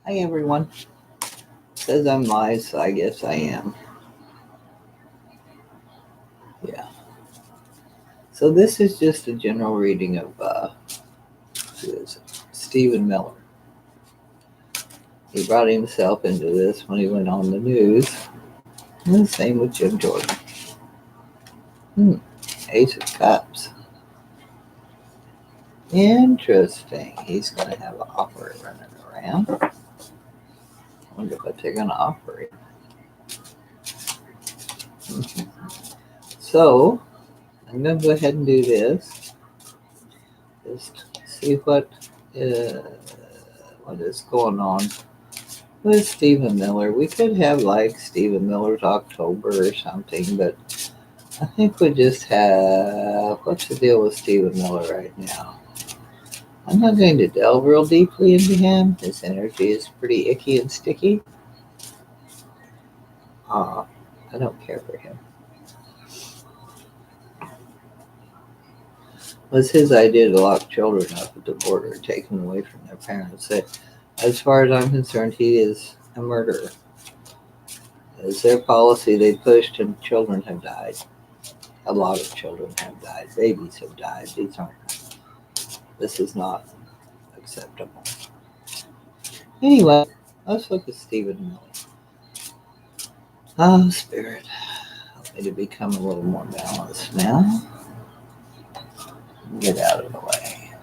Hi everyone. Says I'm live, so I guess I am. Yeah. So this is just a general reading of who is it? Steven Miller. He brought himself into this when he went on the news. And the same with Jim Jordan. Ace of Cups. Interesting. He's going to have an offer running around. I wonder what they're going to offer him. So I'm going to go ahead and do this. Just see what is going on with Steven Miller. We could have like Steven Miller's October or something, but I think we just have, what's the deal with Steven Miller right now? I'm not going to delve real deeply into him. His energy is pretty icky and sticky. I don't care for him. It was his idea to lock children up at the border, taken away from their parents. As far as I'm concerned, he is a murderer. It's their policy they pushed, and children have died. A lot of children have died. Babies have died. This is not acceptable. Anyway, let's look at Steven Miller. Oh, Spirit, help me to become a little more balanced now. Get out of the way.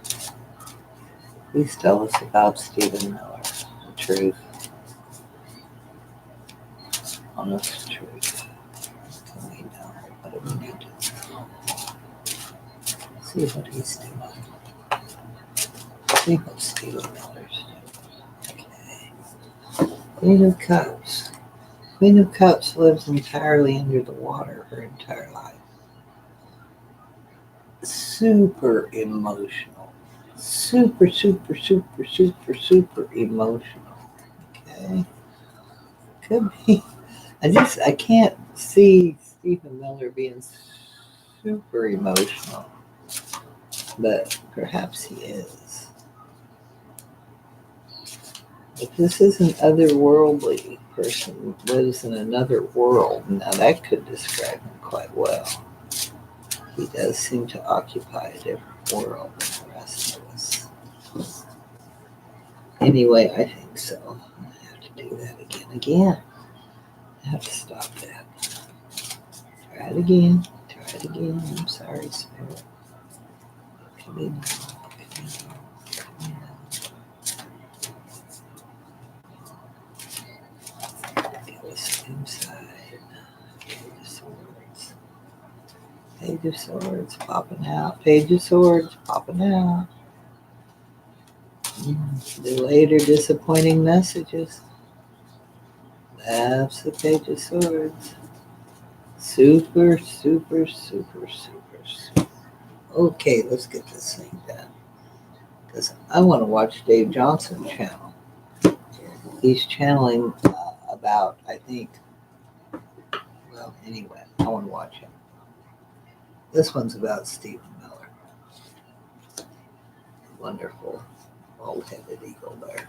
Please tell us about Steven Miller. The truth. Honest truth. Tell me now what do we need to see what he's doing. See what Steven Miller's doing. Okay. Queen of Cups. Queen of Cups lives entirely under the water her entire life. Super emotional. Super emotional. Okay. Could be. I can't see Steven Miller being super emotional. But perhaps he is. If this is an otherworldly person who lives in another world, now that could describe him quite well. He does seem to occupy a different world than the rest of us. Anyway, I think so. I have to do that again. I have to stop that. Try it again. I'm sorry, Spirit. Come in. Inside. Page of Swords popping out. Page of Swords popping out. Delayed or disappointing messages. That's the Page of Swords. Super. Okay, let's get this thing done. Because I want to watch Dave Johnson's channel. He's channeling about, I think, well, anyway, I want to watch him. This one's about Steven Miller. Wonderful bald-headed eagle there.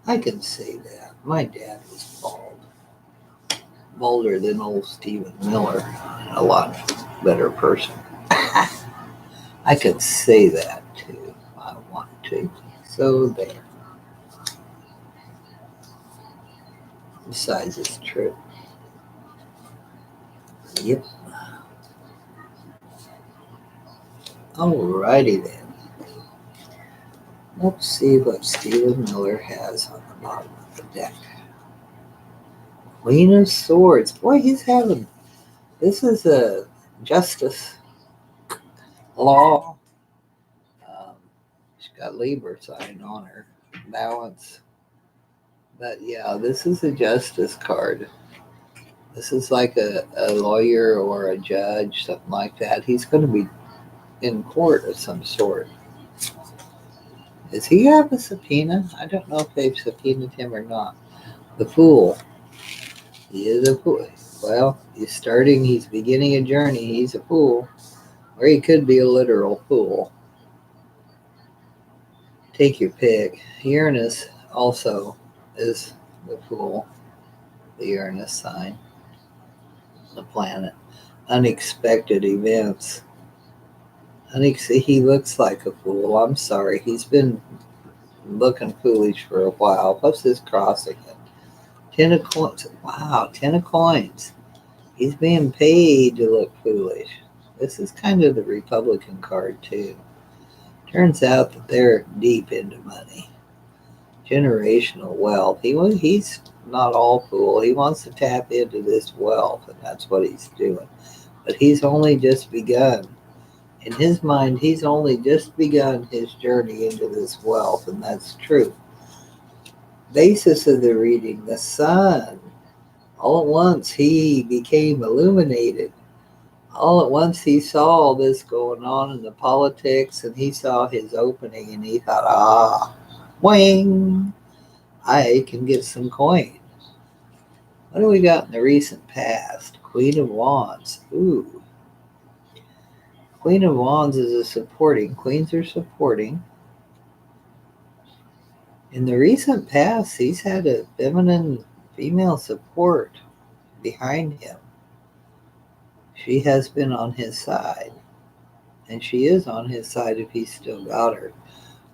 I can say that. My dad was bald. Bolder than old Steven Miller. A lot better person. I could say that too if I want to. So there. Besides, it's true. Yep. Alrighty then. Let's see what Steven Miller has on the bottom of the deck. Queen of Swords. Boy, he's having... This is a justice law. She's got Libra sign on her. Balance. But yeah, this is a justice card. This is like a lawyer or a judge, something like that. He's going to be in court of some sort. Does he have a subpoena? I don't know if they've subpoenaed him or not. The Fool. He is a fool. Well, he's beginning a journey. He's a fool. Or he could be a literal fool. Take your pick. Uranus also is the Fool, the Uranus sign, the planet. Unexpected events. He looks like a fool. I'm sorry. He's been looking foolish for a while. What's this crossing it? 10 of coins. Wow, 10 of coins. He's being paid to look foolish. This is kind of the Republican card, too. Turns out that they're deep into money. Generational wealth. He's not all fool. He wants to tap into this wealth, and that's what he's doing. But he's only just begun. In his mind, he's only just begun his journey into this wealth, and that's true. Basis of the reading, the sun. All at once, he became illuminated. All at once, he saw all this going on in the politics, and he saw his opening, and he thought, wing, I can get some coin. What do we got in the recent past? Queen of Wands. Ooh. Queen of Wands is a supporting. Queens are supporting. In the recent past, he's had a feminine female support behind him. She has been on his side. And she is on his side if he's still got her.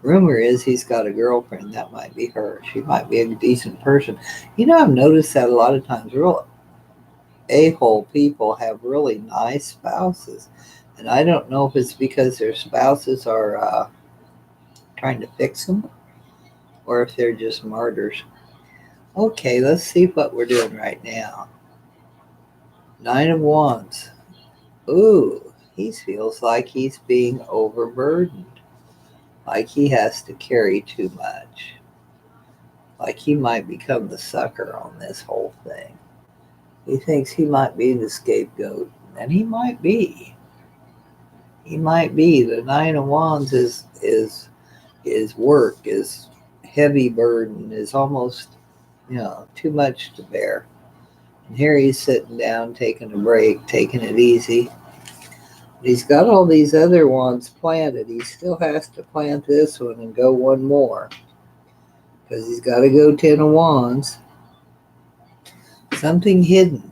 Rumor is he's got a girlfriend. That might be her. She might be a decent person. I've noticed that a lot of times real a-hole people have really nice spouses. And I don't know if it's because their spouses are trying to fix them or if they're just martyrs. Okay, let's see what we're doing right now. 9 of Wands. Ooh, he feels like he's being overburdened. Like he has to carry too much. Like he might become the sucker on this whole thing. He thinks he might be the scapegoat, and he might be. He might be. The 9 of Wands is work, is heavy burden, is almost, too much to bear. And here he's sitting down, taking a break, taking it easy. He's got all these other wands planted. He still has to plant this one and go one more. Because he's got to go 10 of Wands. Something hidden.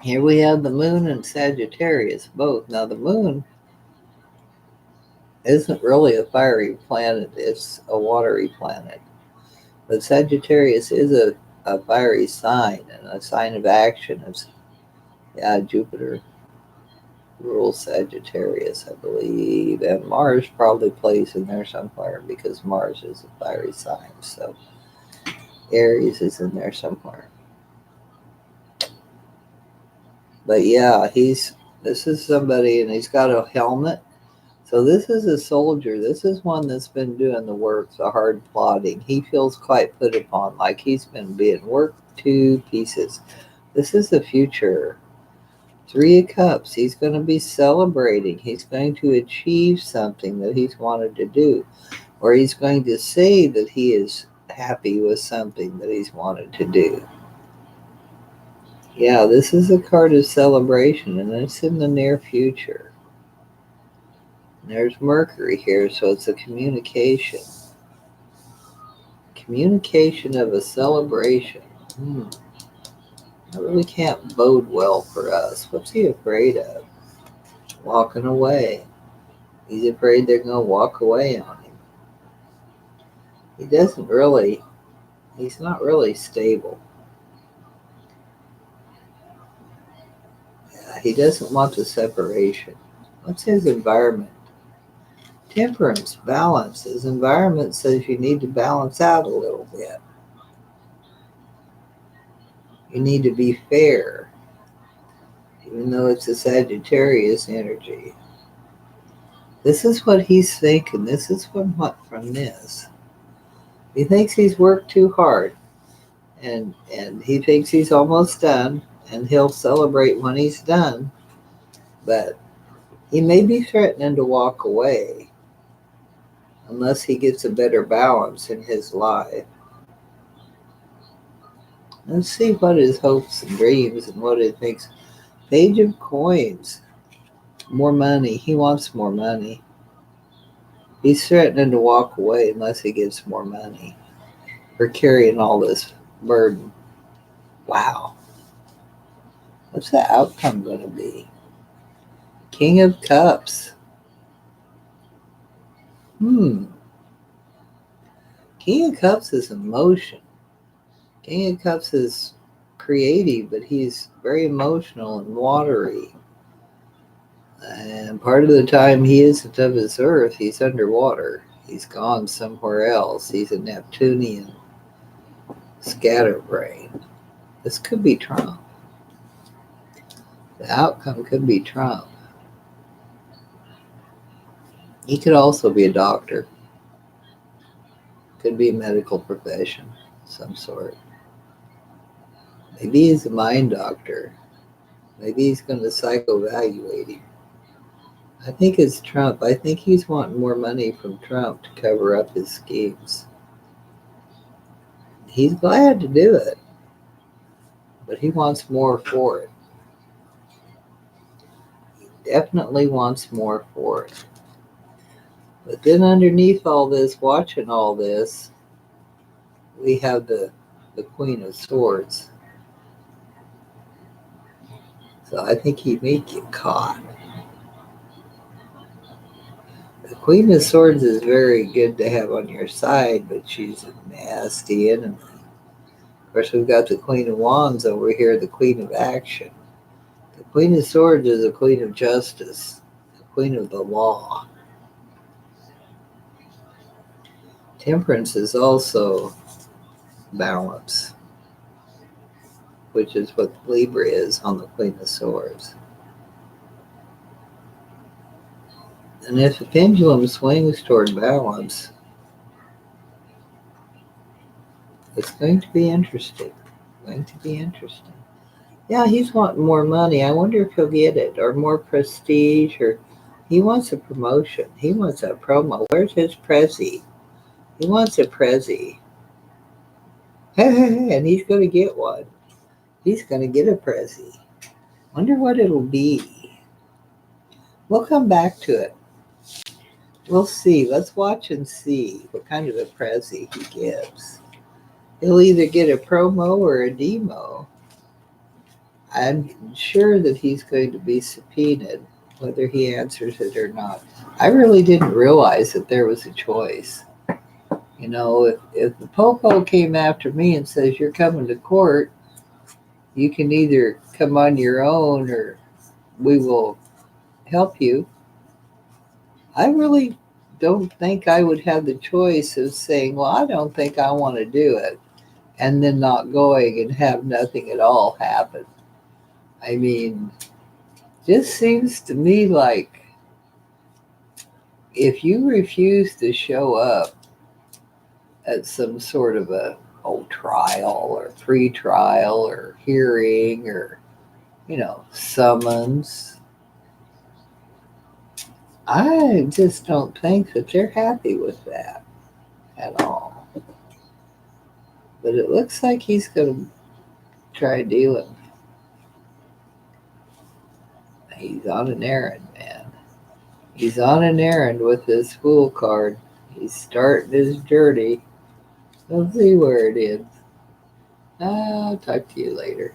Here we have the moon and Sagittarius, both. Now the moon isn't really a fiery planet. It's a watery planet. But Sagittarius is a fiery sign and a sign of action. Jupiter rules Sagittarius, I believe. And Mars probably plays in there somewhere because Mars is a fiery sign. So Aries is in there somewhere. But yeah, this is somebody, and he's got a helmet. So this is a soldier. This is one that's been doing the work, the hard plodding. He feels quite put upon, like he's been being worked to pieces. This is the future. 3 of Cups. He's going to be celebrating. He's going to achieve something that he's wanted to do. Or he's going to say that he is happy with something that he's wanted to do. Yeah, this is a card of celebration, and it's in the near future. There's Mercury here, so it's a communication. Communication of a celebration. That really can't bode well for us. What's he afraid of? Walking away. He's afraid they're going to walk away on him. He's not really stable. Yeah, he doesn't want the separation. What's his environment? Temperance, balance. His environment says you need to balance out a little bit. You need to be fair, even though it's a Sagittarius energy. This is what he's thinking. This is from this. He thinks he's worked too hard, and he thinks he's almost done, and he'll celebrate when he's done, but he may be threatening to walk away unless he gets a better balance in his life. Let's see what his hopes and dreams and what he thinks. Page of Coins. More money. He wants more money. He's threatening to walk away unless he gets more money for carrying all this burden. Wow. What's the outcome going to be? King of Cups. King of Cups is emotion. King of Cups is creative, but he's very emotional and watery. And part of the time he isn't of his earth, he's underwater. He's gone somewhere else. He's a Neptunian scatterbrain. This could be Trump. The outcome could be Trump. He could also be a doctor. Could be a medical profession of some sort. Maybe he's a mind doctor. Maybe he's going to psychoevaluate him. I think it's Trump. I think he's wanting more money from Trump to cover up his schemes. He's glad to do it, but he wants more for it. He definitely wants more for it. But then underneath all this, watching all this, we have the Queen of Swords. So I think he may get caught. The Queen of Swords is very good to have on your side, but she's a nasty enemy. Of course, we've got the Queen of Wands over here, the Queen of Action. The Queen of Swords is the Queen of Justice, the Queen of the Law. Temperance is also balance, which is what Libra is on the Queen of Swords. And if the pendulum swings toward balance, it's going to be interesting. Yeah, he's wanting more money. I wonder if he'll get it, or more prestige, or he wants a promotion. He wants a promo. Where's his Prezi? He wants a Prezi. And he's going to get one. He's going to get a Prezi. Wonder what it'll be. We'll come back to it. We'll see. Let's watch and see what kind of a Prezi he gives. He'll either get a promo or a demo. I'm sure that he's going to be subpoenaed, whether he answers it or not. I really didn't realize that there was a choice. You know, if the Popo came after me and says, you're coming to court, you can either come on your own or we will help you. I really don't think I would have the choice of saying, well, I don't think I want to do it, and then not going and have nothing at all happen. I mean, just seems to me like if you refuse to show up at some sort of a trial or pre-trial or hearing or, summons, I just don't think that they're happy with that at all. But it looks like he's going to try dealing. He's on an errand, man. He's on an errand with this Fool card. He's starting his journey. We'll see where it ends. I'll talk to you later.